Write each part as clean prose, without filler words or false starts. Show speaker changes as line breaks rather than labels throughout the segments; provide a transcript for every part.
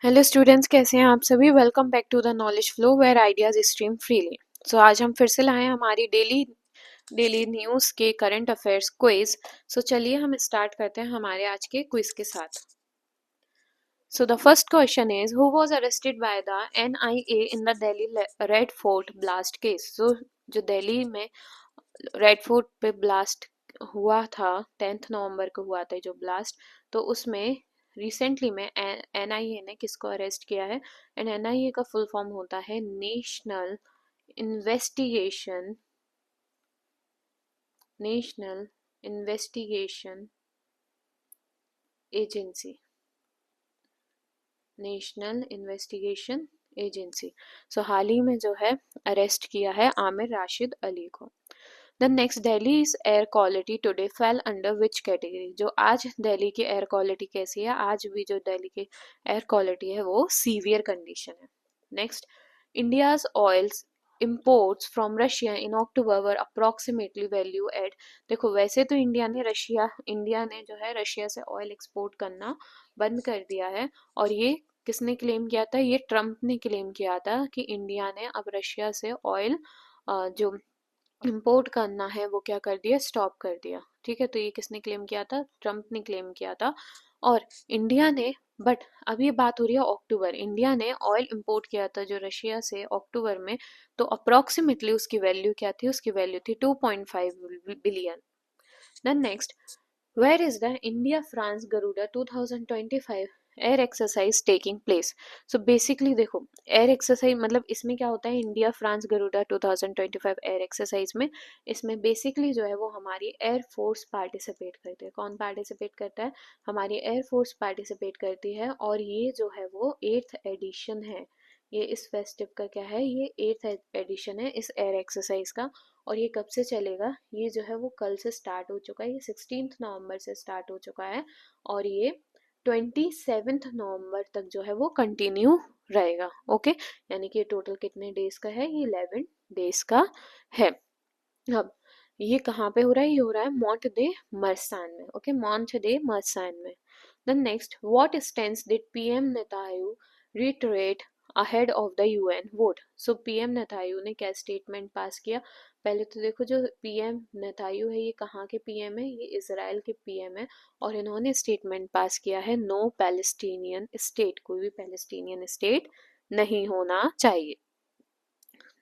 Hello students, कैसे हैं आप सभी। Welcome back to the knowledge flow where ideas stream freely. So आज हम फिर से लाए हैं हमारी डेली डेली न्यूज़ के करंट अफेयर्स क्विज। सो चलिए हम स्टार्ट करते हैं हमारे आज के क्विज के साथ। So the first question is who was arrested by the NIA in the Delhi Red Fort blast case. So जो दिल्ली में रेड फोर्ट पे ब्लास्ट हुआ था, 10 नवंबर को हुआ था जो ब्लास्ट, तो उसमें रिसेंटली में एनआईए ने किसको अरेस्ट किया है। एंड एनआईए का फुल फॉर्म होता है national investigation national investigation agency national investigation agency. So हाल ही में जो है अरेस्ट किया है आमिर राशिद अली को। The next Delhi's air quality today fail under which category. जो आज दिल्ली की एयर क्वालिटी कैसी है, आज भी जो दिल्ली की एयर क्वालिटी है वो सीवियर कंडीशन है। Next, India's oils imports from Russia in October were approximately value at. देखो वैसे तो इंडिया ने जो है रशिया से ऑयल एक्सपोर्ट करना बंद कर दिया है, और ये किसने क्लेम किया था, ये ट्रम्प ने क्लेम किया था कि इंडिया ने अब रशिया से ऑयल जो इंपोर्ट करना है वो क्या कर दिया, स्टॉप कर दिया। ठीक है, तो ये किसने क्लेम किया था, ट्रम्प ने क्लेम किया था। और इंडिया ने, बट अब ये बात हो रही है अक्टूबर, इंडिया ने ऑयल इंपोर्ट किया था जो रशिया से अक्टूबर में, तो अप्रोक्सीमेटली उसकी वैल्यू क्या थी, उसकी वैल्यू थी 2.5 billion. Then next, where is the India France Garuda 2025 air exercise taking place. So basically देखो, एयर एक्सरसाइज मतलब इसमें क्या होता है, India France Garuda 2025 air exercise में, इसमें बेसिकली जो है वो हमारी एयर फोर्स पार्टिसिपेट करती है। कौन पार्टिसिपेट करता है, हमारी एयर फोर्स पार्टिसिपेट करती है। और ये जो है वो 8th एडिशन है, ये इस फेस्टिव का क्या है, ये 8th एडिशन है इस एयर एक्सरसाइज का। और ये कब से चलेगा, ये जो है वो कल से स्टार्ट हो चुका है, ये 16th नवंबर से स्टार्ट हो चुका है, और ये 27th नवंबर तक जो है वो कंटिन्यू रहेगा। ओके, यानी कि टोटल कितने डेज का है, ये 11 डेज का है। अब ये कहाँ पे हो रहा है, ये हो रहा है मॉन्ट दे मरसान में। ओके, मॉन्ट दे मरसान में। Then next, what stands did PM Netanyahu reiterate ahead of the UN vote. So PM Netanyahu ने क्या स्टेटमेंट पास किया। पहले तो देखो, जो पीएम नेतान्याहू है ये कहाँ के पीएम है, ये इजराइल के पीएम है, और इन्होंने स्टेटमेंट पास किया है नो पैलेस्टीनियन स्टेट, कोई भी पैलेस्टीनियन स्टेट नहीं होना चाहिए।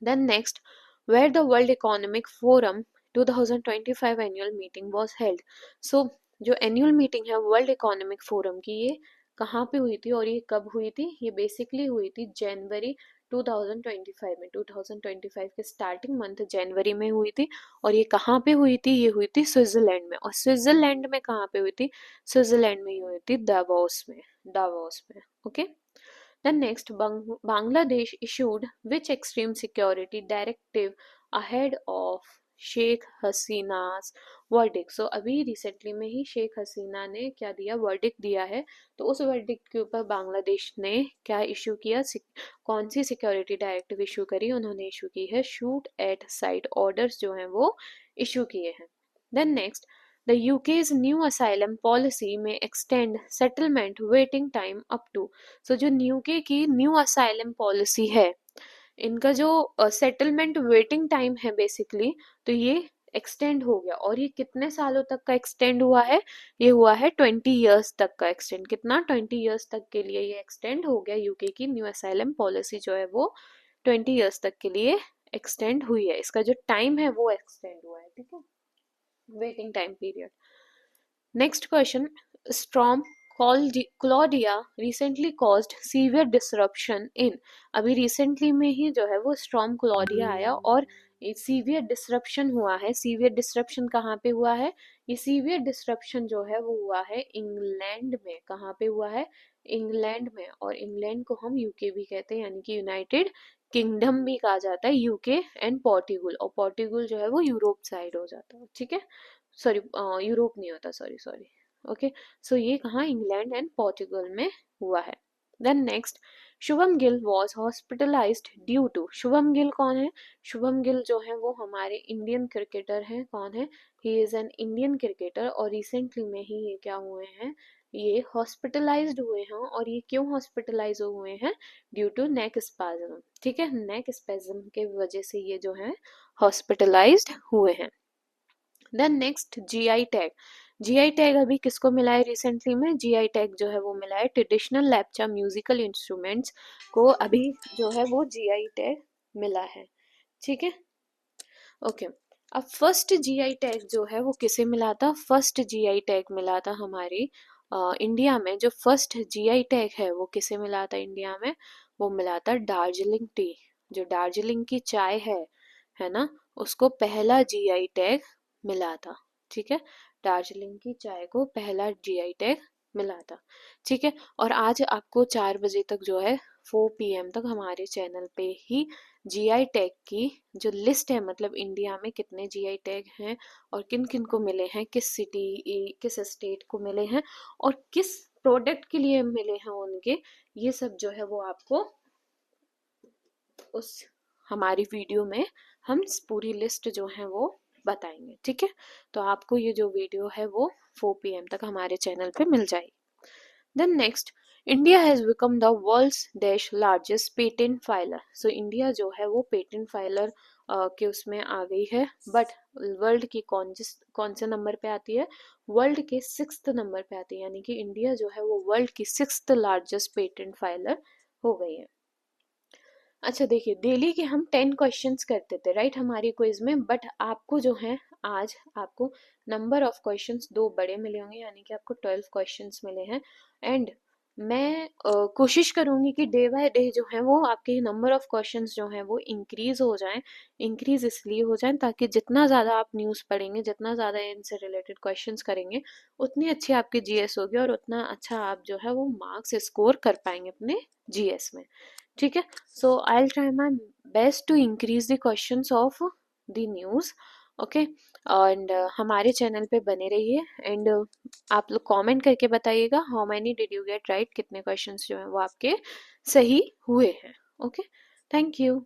Then next, where the World Economic Forum 2025 annual meeting was held। So जो एनुअल मीटिंग है वर्ल्ड इकोनॉमिक फोरम की, ये कहाँ पे हुई थी और ये कब हुई थी, ये बेसिकली हुई थी जनवरी 2025 में। 2025 के स्टार्टिंग मंथ जनवरी में हुई थी। और ये कहाँ पे हुई थी, ये हुई थी स्विट्जरलैंड में। और स्विट्जरलैंड में कहाँ पे हुई थी, स्विट्जरलैंड में ही हुई थी दावोस में, दावोस में। Okay, then next, Bangladesh issued which extreme security directive ahead of Sheikh Hasina's verdict. So अभी रिसेंटली में ही शेख हसीना ने क्या दिया, वर्डिक्ट दिया है। तो उस वर्डिक्ट के ऊपर बांग्लादेश ने क्या इशू किया, कौन सी सिक्योरिटी डायरेक्टिव इशू करी, उन्होंने इशू की है शूट एट साइट ऑर्डर्स जो हैं वो इशू किए हैं। Then next, the UK's new asylum policy may extend settlement waiting time up to। सो जो यूके की न्यू असाइलम पॉलिसी है, इनका जो सेटलमेंट वेटिंग टाइम है बेसिकली, तो ये एक्सटेंड हो गया। और ये कितने सालों तक का एक्सटेंड हुआ है, ये हुआ है 20 years तक का एक्सटेंड। कितना, 20 years तक के लिए ये एक्सटेंड हो गया। यूके की न्यू असाइलम पॉलिसी जो है वो 20 years तक के लिए एक्सटेंड हुई है, इसका जो टाइम है वो एक्सटेंड हुआ है। ठीक है, waiting time period. Next question, storm Claudia recently caused severe disruption इन। अभी रिसेंटली में ही जो है वो स्टॉर्म क्लॉडिया आया और सीवियर डिसरप्शन हुआ है। सीवियर डिसरप्शन कहाँ पे हुआ है, ये सीवियर डिसरप्शन जो है वो हुआ है इंग्लैंड में। कहाँ पे हुआ है, इंग्लैंड में। और इंग्लैंड को हम यूके भी कहते हैं, यानी कि यूनाइटेड किंगडम भी कहा जाता है, यूके एंड पोर्टुगल। और पोर्टुगल जो है वो यूरोप साइड हो जाता है। ठीक है, सॉरी, यूरोप नहीं होता, सॉरी सॉरी। ओके, सो ये कहाँ, इंग्लैंड एंड पोर्टुगल में हुआ है। Then next, Shubham Gill was hospitalised due to. Shubham Gill कौन है, शुभम गिल जो है वो हमारे इंडियन क्रिकेटर हैं। कौन है, he is an Indian cricketer. और रिसेंटली में ही ये क्या हुए हैं, ये हॉस्पिटलाइज्ड हुए हैं, और ये क्यों हॉस्पिटलाइज हुए हैं? ड्यू टू नेक स्पाज्म, ठीक है, नेक स्पेज्म के वजह से ये जो है हॉस्पिटलाइज्ड हुए हैं। Then next GI tag. GI tag अभी किसको मिला है रिसेंटली में? जीआई टैग जो है वो मिला है ट्रेडिशनल लैपचा म्यूजिकल इंस्ट्रूमेंट्स को, अभी जो है वो जीआई टैग मिला है, ठीक है, ओके। अब फर्स्ट जीआई टैग जो है वो किसे मिला था? फर्स्ट जीआई टैग मिला था हमारे इंडिया में। जो फर्स्ट जीआई टैग है वो किसे मिला था इंडिया में? वो मिला था दार्जिलिंग टी। जो दार्जिलिंग की चाय है ना, उसको पहला जीआई टैग मिला था, ठीक है, दार्जिलिंग की चाय को पहला जीआई टैग मिला था, ठीक है। और आज आपको 4 बजे तक जो है 4 PM तक हमारे चैनल पे ही जीआई टैग की जो लिस्ट है, मतलब इंडिया में कितने जीआई टैग हैं और किन किन को मिले हैं, किस सिटी किस स्टेट को मिले हैं और किस प्रोडक्ट के लिए मिले हैं उनके, ये सब जो है वो आपको उस हमारी वीडियो में हम पूरी लिस्ट जो है वो बताएंगे, ठीक है। तो आपको ये जो वीडियो है वो 4 PM तक हमारे चैनल पे मिल जाएगी। Then next, India has become the world's dash largest patent filer. So India जो है वो पेटेंट फाइलर के उसमें आ गई है, बट वर्ल्ड की कौन से नंबर पे आती है? वर्ल्ड के 6th नंबर पे आती है, यानी कि इंडिया जो है वो वर्ल्ड की 6th लार्जेस्ट पेटेंट फाइलर हो गई है। अच्छा देखिए, डेली के हम 10 क्वेश्चंस करते थे राइट हमारी क्विज में, बट आपको जो है आज आपको नंबर ऑफ क्वेश्चंस 2 बड़े मिले होंगे, यानी कि आपको 12 क्वेश्चंस मिले हैं। एंड मैं कोशिश करूंगी कि डे बाय डे जो है वो आपके नंबर ऑफ क्वेश्चंस जो है वो इंक्रीज हो जाएं। इंक्रीज इसलिए हो जाएं ताकि जितना ज़्यादा आप न्यूज़ पढ़ेंगे, जितना ज़्यादा इनसे रिलेटेड क्वेश्चंस करेंगे, उतनी अच्छी आपकी जीएस होगी और उतना अच्छा आप जो है वो मार्क्स स्कोर कर पाएंगे अपने जीएस में, ठीक है। So I will try my best to increase the questions of the news, okay. And हमारे चैनल पे बने रहिए। एंड आप लोग कमेंट करके बताइएगा how many did you get right, कितने क्वेश्चंस जो हैं वो आपके सही हुए हैं, ओके। Thank you.